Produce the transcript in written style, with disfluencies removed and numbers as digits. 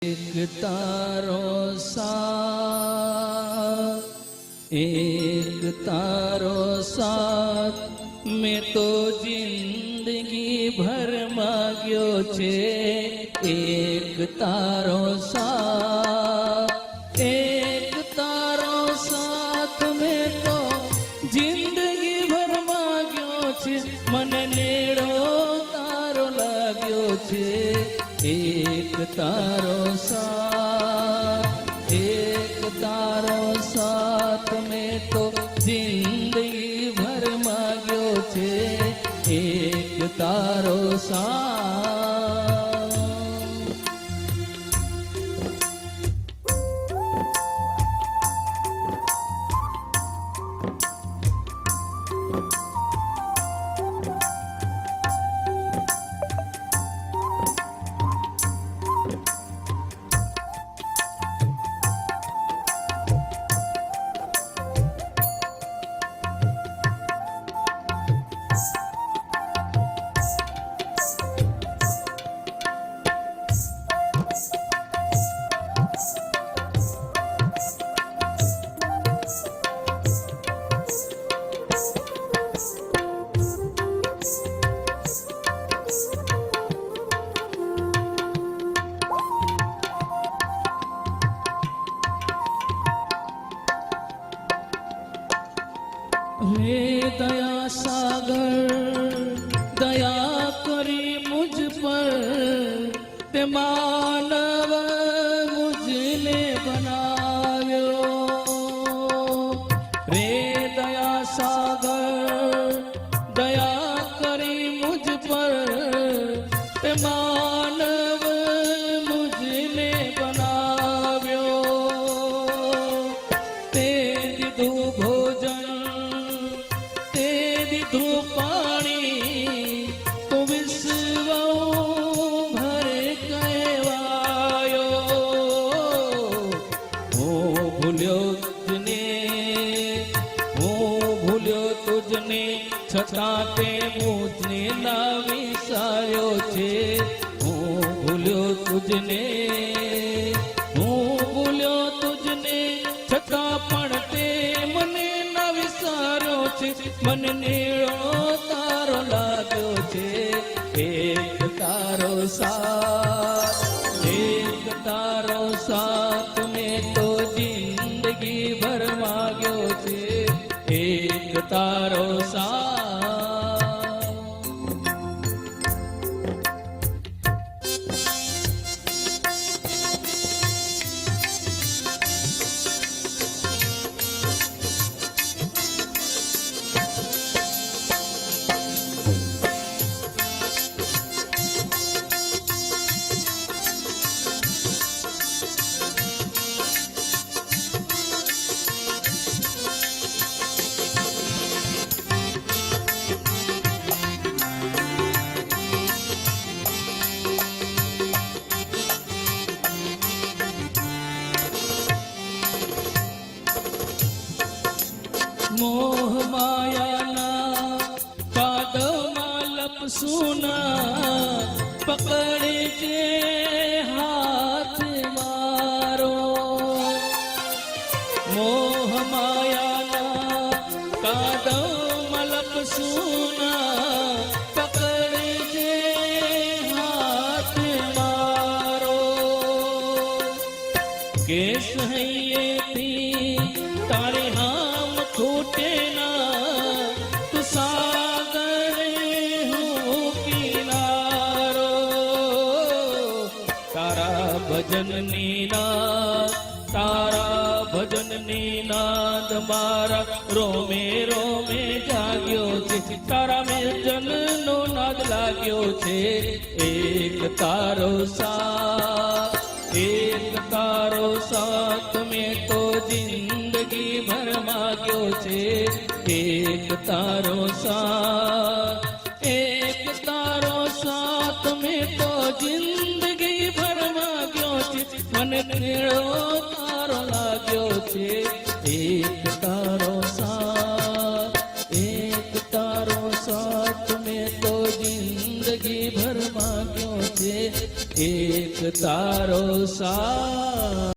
એક તારો સાથ, એક તારો સાથ મેં તો જિંદગી ભર માગ્યો છે. એક તારો સાથ, એક તારો સાથ મેં તો જિંદગી ભર માગ્યો છે. મને નેડો તારો લાગ્યો છે. એક તારો સાથ, એક તારો સાથ મેં તો જિંદગી ભર માગ્યો છે. એક તારો સાથ. હે દયા સાગર, દયા કરી મુझ પર, તે માનવ મુझને બનાવ્યો. રે દયા સાગર, દયા કરી મુझ પર, તે માનવ મુझને બનાવ્યો. તે દીધું ભોજન, દીધું પાણી, તો વિશ્વ ભરે કહેવાયો. હું ભૂલ્યો તુજને, હું ભૂલ્યો તુજને, છતાં તે મુझને ના વિસાર્યો છે. હું ભૂલ્યો તુજને, હું ભૂલ્યો તુજને, છતાં પણ તે મને ના વિસાર્યો છે. મને નેડો તારો લાગ્યો છે. એક તારો સાથ, એક તારો સાથ મેં તો જિંદગી ભર માગ્યો છે. એક તારો સાથ. મોહ માયાના કાદવમાં લપસુના, પકડે છે હાથ મારો. મોહ માયાના કાદવમાં લપસુના, પકડે છે હાથ મારો. કેસ હૈયેથી તારે હામ છૂટે ના, તું સાગર હું કિનારો. તારા ભજનની નાદ, તારા ભજનની નાદ મારા રોમે રોમે જાગ્યો છે. તારા મેજનનો નાદ લાગ્યો છે. એક તારો સાથ, એક તારો સાથ મેં તો જિંદગી ભર માગ્યો છે. એક તારો સાથ, એક તારો સાથ મેં તો જિંદગી ભર માગ્યો છે. મને નેડો તારો લાગ્યો છે. એક તારો સાથ, એક તારો સાથ મેં તો જિંદગી ભર માગ્યો છે. એક તારો સા